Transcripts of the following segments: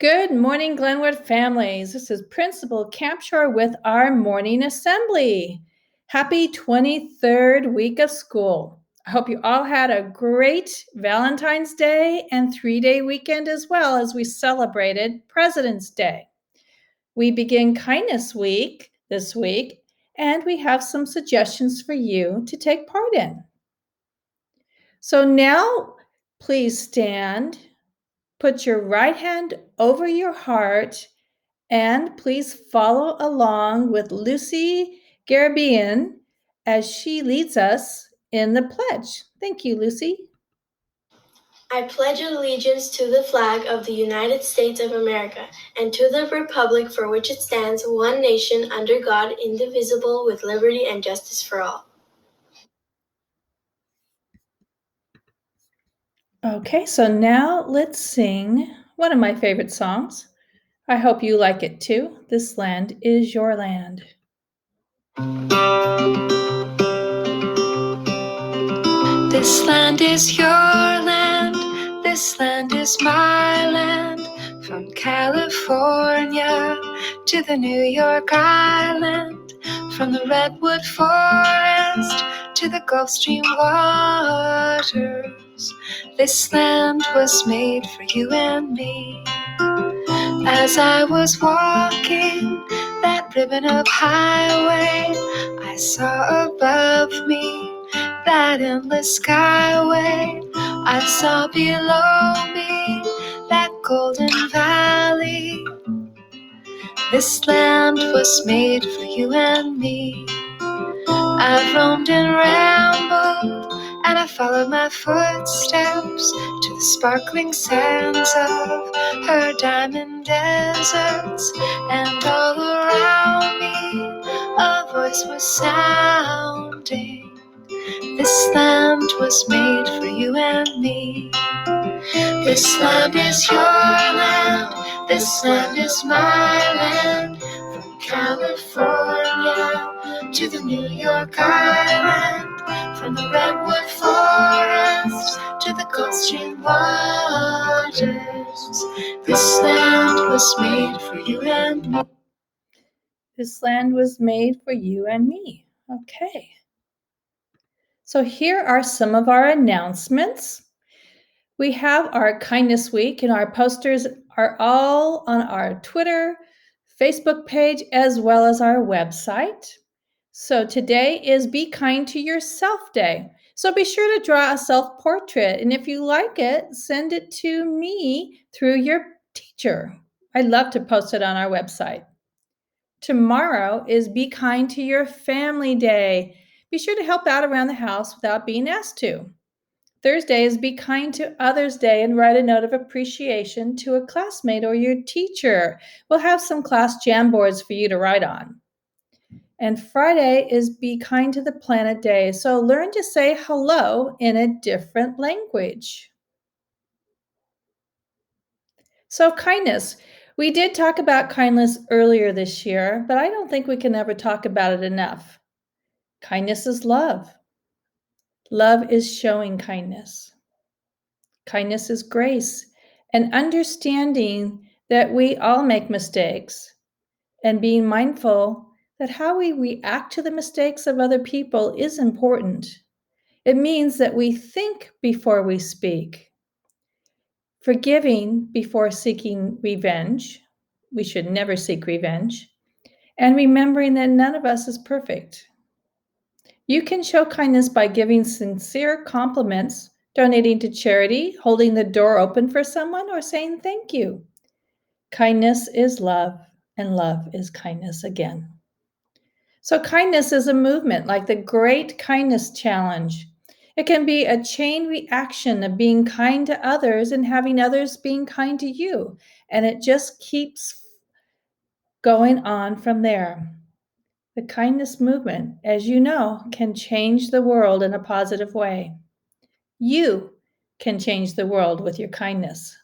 Good morning, Glenwood families. This is Principal Campshire with our morning assembly. Happy 23rd week of school. I hope you all had a great Valentine's Day and 3-day weekend as well as we celebrated President's Day. We begin Kindness Week this week, and we have some suggestions for you to take part in. So now, please stand, put your right hand over your heart, and please follow along with Lucy Garabian as she leads us in the pledge. Thank you, Lucy. I pledge allegiance to the flag of the United States of America and to the republic for which it stands, one nation, under God, indivisible, with liberty and justice for all. Okay, so now let's sing one of my favorite songs. I hope you like it too. This land is your land. This land is your land, this land is my land. From California to the New York Island, from the Redwood Forest to the Gulf Stream waters. This land was made for you and me. As I was walking that ribbon of highway, I saw above me that endless skyway. I saw below me that golden valley. This land was made for you and me. I've roamed and rambled, and I followed my footsteps to the sparkling sands of her diamond deserts. And all around me a voice was sounding. This land was made for you and me. This land is your land, this land is my land. From California to the New York Island, from the Redwood Forest to the Gulf Stream waters. This land was made for you and me. This land was made for you and me. Okay. So here are some of our announcements. We have our Kindness Week, and our posters are all on our Twitter, Facebook page, as well as our website. So today is Be Kind to Yourself Day. So be sure to draw a self-portrait, and if you like it, send it to me through your teacher. I'd love to post it on our website. Tomorrow is Be Kind to Your Family Day. Be sure to help out around the house without being asked to. Thursday is Be Kind to Others Day and write a note of appreciation to a classmate or your teacher. We'll have some class Jamboards for you to write on. And Friday is Be Kind to the Planet Day. So learn to say hello in a different language. So kindness. We did talk about kindness earlier this year, but I don't think we can ever talk about it enough. Kindness is love. Love is showing kindness. Kindness is grace and understanding that we all make mistakes and being mindful that how we react to the mistakes of other people is important. It means that we think before we speak, forgiving before seeking revenge. We should never seek revenge, and remembering that none of us is perfect. You can show kindness by giving sincere compliments, donating to charity, holding the door open for someone, or saying thank you. Kindness is love, and love is kindness again. So kindness is a movement like the Great Kindness Challenge. It can be a chain reaction of being kind to others and having others being kind to you. And it just keeps going on from there. The kindness movement, as you know, can change the world in a positive way. You can change the world with your kindness.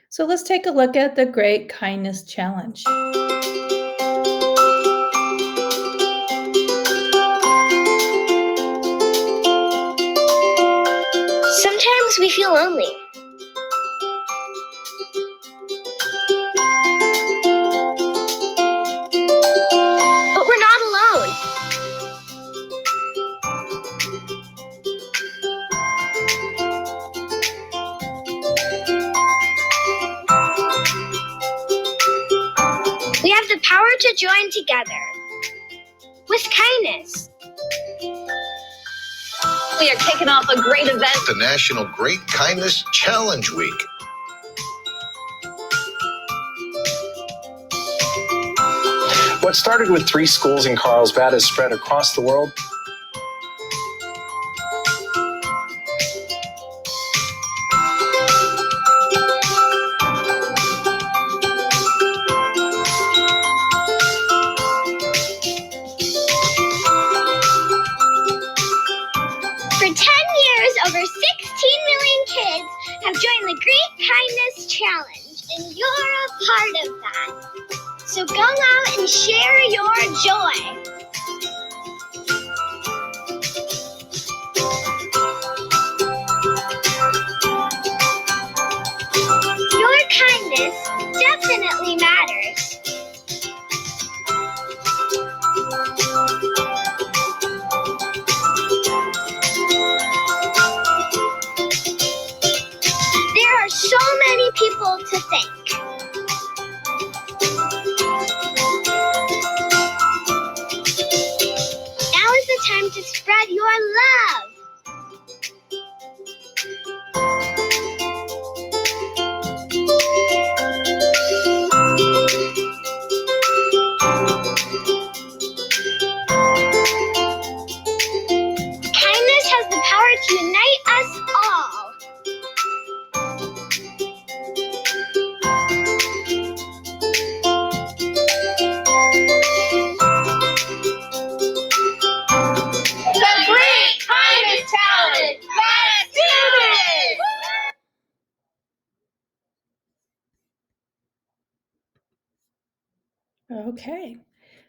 So let's take a look at the Great Kindness Challenge. Sometimes we feel lonely. have the power to join together with kindness. We are kicking off a great event. The National Great Kindness Challenge Week. What started with 3 schools in Carlsbad has spread across the world. For 10 years, over 16 million kids have joined the Great Kindness Challenge, and you're a part of that. So go out and share your joy. Your kindness definitely matters. There are so many people to thank. Now is the time to spread your love. Kindness has the power to unite us all. The Great Kindness Challenge! Let's do this! Okay.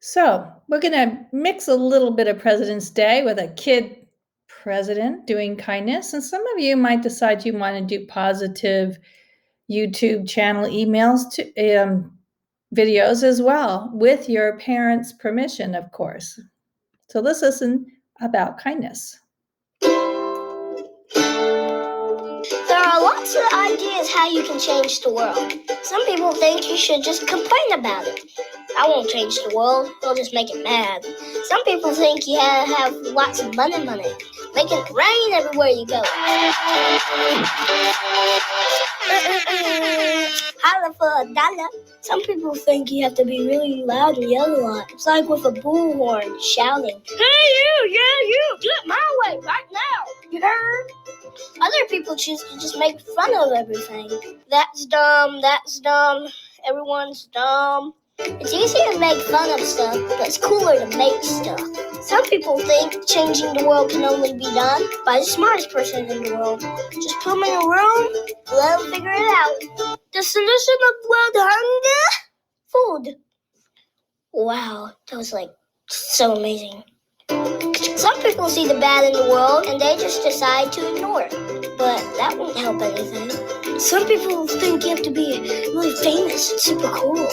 So we're going to mix a little bit of President's Day with a kid president doing kindness. And some of you might decide you want to do positive YouTube channel emails to videos as well, with your parents' permission, of course. So let's listen about kindness. There are lots of ideas how you can change the world. Some people think you should just complain about it. I won't change the world, I'll just make it mad. Some people think you have lots of money. Make it rain everywhere you go. Holla for $1. Some people think you have to be really loud and yell a lot. It's like with a bullhorn shouting, "Hey you, get my way right now." You heard? Other people choose to just make fun of everything. That's dumb, everyone's dumb. It's easier to make fun of stuff, but it's cooler to make stuff. Some people think changing the world can only be done by the smartest person in the world. Just put them in a room, let them figure it out. The solution of world hunger? Food. Wow, that was so amazing. Some people see the bad in the world and they just decide to ignore it. But that won't help anything. Some people think you have to be really famous and super cool.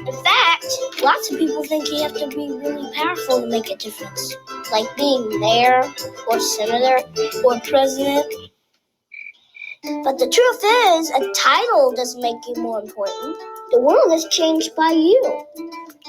In fact, lots of people think you have to be really powerful to make a difference. Like being mayor or senator or president. But the truth is, a title doesn't make you more important. The world is changed by you.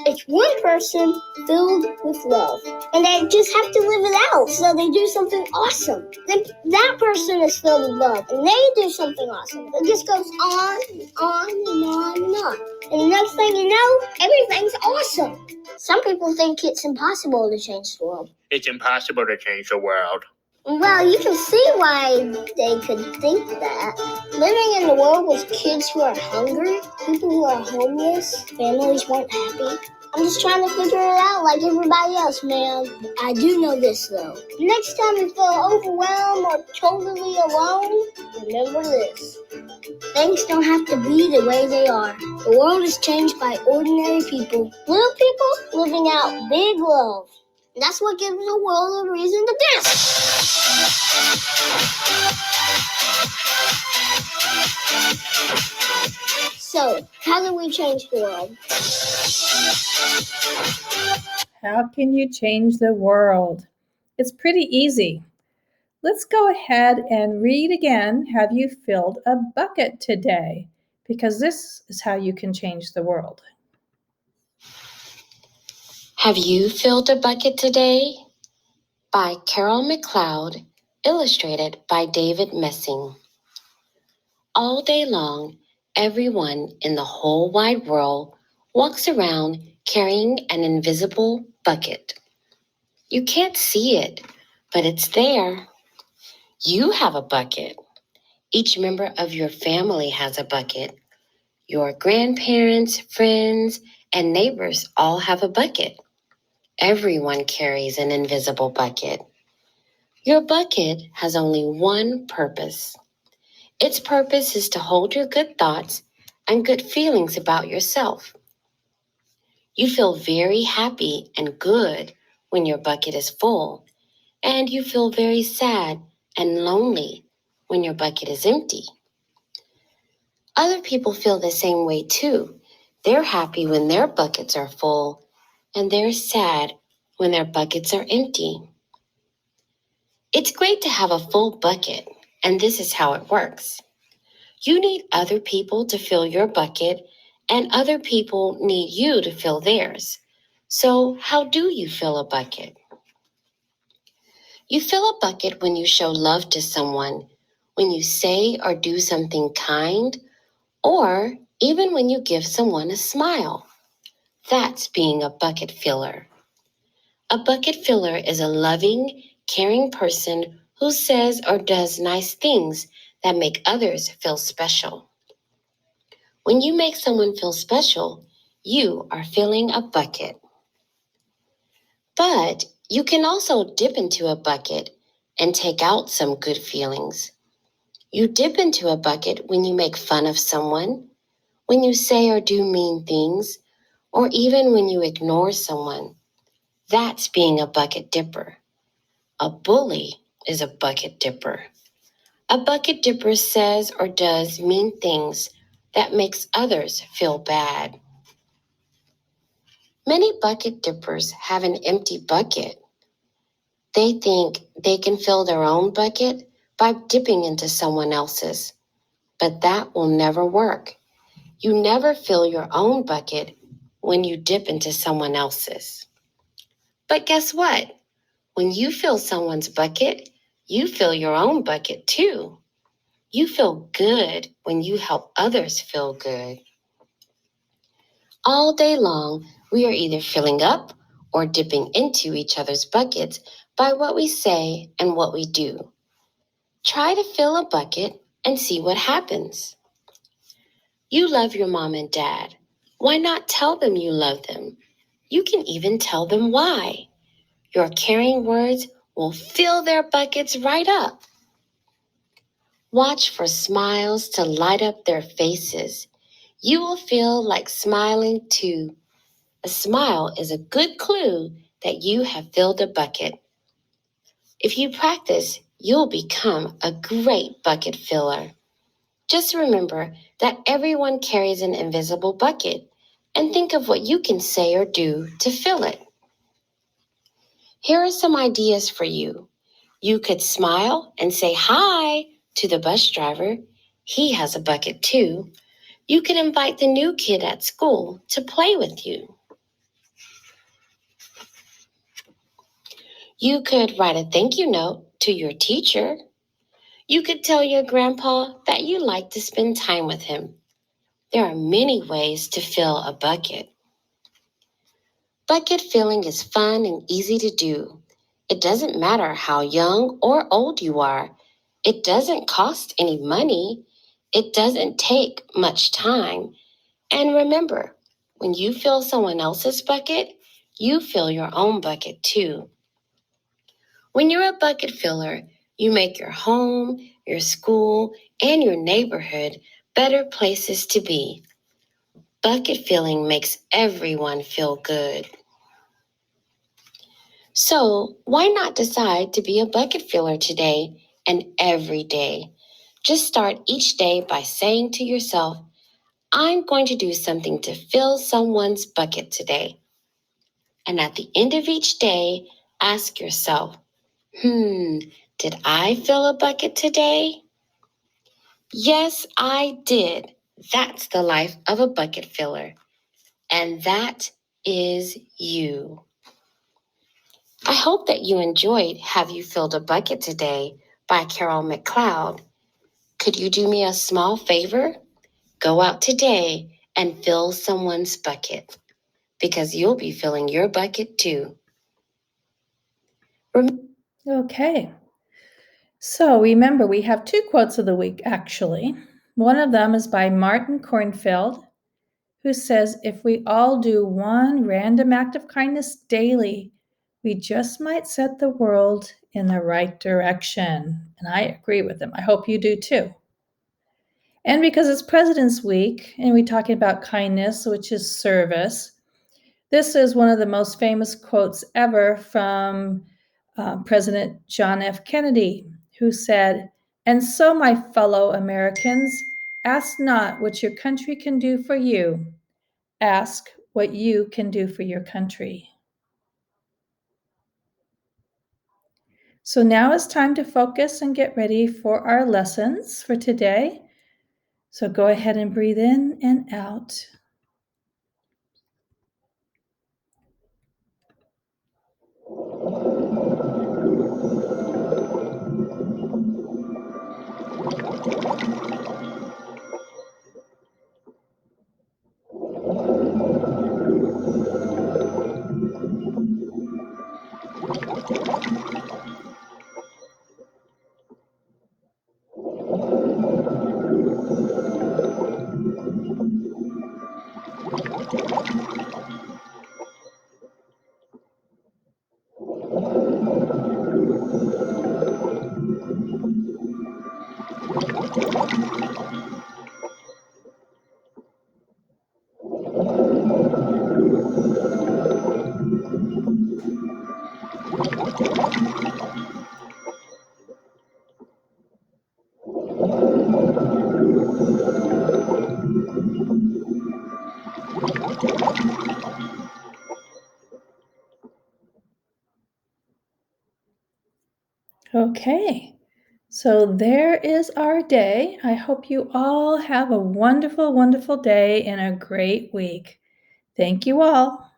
It's one person filled with love. And they just have to live it out, so they do something awesome. Then that person is filled with love, and they do something awesome. It just goes on and on and on and on. And the next thing you know, everything's awesome. Some people think it's impossible to change the world. It's impossible to change the world. Well, you can see why they could think that. Living in the world with kids who are hungry, people who are homeless, families weren't happy. I'm just trying to figure it out like everybody else, man. I do know this, though. Next time you feel overwhelmed or totally alone, remember this. Things don't have to be the way they are. The world is changed by ordinary people. Little people living out big love. And that's what gives the world a reason to dance. So, how do we change the world? How can you change the world? It's pretty easy. Let's go ahead and read again. Have you filled a bucket today? Because this is how you can change the world. Have you filled a bucket today? By Carol McLeod, illustrated by David Messing. All day long, everyone in the whole wide world walks around carrying an invisible bucket. You can't see it, but it's there. You have a bucket. Each member of your family has a bucket. Your grandparents, friends, and neighbors all have a bucket. Everyone carries an invisible bucket. Your bucket has only one purpose. Its purpose is to hold your good thoughts and good feelings about yourself. You feel very happy and good when your bucket is full, and you feel very sad and lonely when your bucket is empty. Other people feel the same way too. They're happy when their buckets are full, and they're sad when their buckets are empty. It's great to have a full bucket, and this is how it works. You need other people to fill your bucket, and other people need you to fill theirs. So, how do you fill a bucket? You fill a bucket when you show love to someone, when you say or do something kind, or even when you give someone a smile. That's being a bucket filler. A bucket filler is a loving, caring person who says or does nice things that make others feel special. When you make someone feel special, you are filling a bucket. But you can also dip into a bucket and take out some good feelings. You dip into a bucket when you make fun of someone, when you say or do mean things, or even when you ignore someone. That's being a bucket dipper. A bully is a bucket dipper. A bucket dipper says or does mean things that makes others feel bad. Many bucket dippers have an empty bucket. They think they can fill their own bucket by dipping into someone else's. But that will never work. You never fill your own bucket when you dip into someone else's. But guess what? When you fill someone's bucket, you fill your own bucket too. You feel good when you help others feel good. All day long, we are either filling up or dipping into each other's buckets by what we say and what we do. Try to fill a bucket and see what happens. You love your mom and dad. Why not tell them you love them? You can even tell them why. Your caring words will fill their buckets right up. Watch for smiles to light up their faces. You will feel like smiling too. A smile is a good clue that you have filled a bucket. If you practice, you'll become a great bucket filler. Just remember that everyone carries an invisible bucket, and think of what you can say or do to fill it. Here are some ideas for you. You could smile and say hi to the bus driver. He has a bucket too. You could invite the new kid at school to play with you. You could write a thank you note to your teacher. You could tell your grandpa that you like to spend time with him. There are many ways to fill a bucket. Bucket filling is fun and easy to do. It doesn't matter how young or old you are. It doesn't cost any money. It doesn't take much time. And remember, when you fill someone else's bucket, you fill your own bucket too. When you're a bucket filler, you make your home, your school, and your neighborhood better places to be. Bucket filling makes everyone feel good. So, why not decide to be a bucket filler today and every day? Just start each day by saying to yourself, I'm going to do something to fill someone's bucket today. And at the end of each day, ask yourself, did I fill a bucket today? Yes, I did. That's the life of a bucket filler. And that is you. I hope that you enjoyed Have You Filled a Bucket Today by Carol McLeod. Could you do me a small favor? Go out today and fill someone's bucket, because you'll be filling your bucket too. Okay. So remember, we have 2 quotes of the week, actually. One of them is by Martin Kornfeld, who says, if we all do one random act of kindness daily, we just might set the world in the right direction. And I agree with him. I hope you do too. And because it's President's Week, and we're talking about kindness, which is service, this is one of the most famous quotes ever from President John F. Kennedy, who said, "And so, my fellow Americans, ask not what your country can do for you. Ask what you can do for your country." So now it's time to focus and get ready for our lessons for today. So go ahead and breathe in and out. Okay, so there is our day. I hope you all have a wonderful, wonderful day and a great week. Thank you all.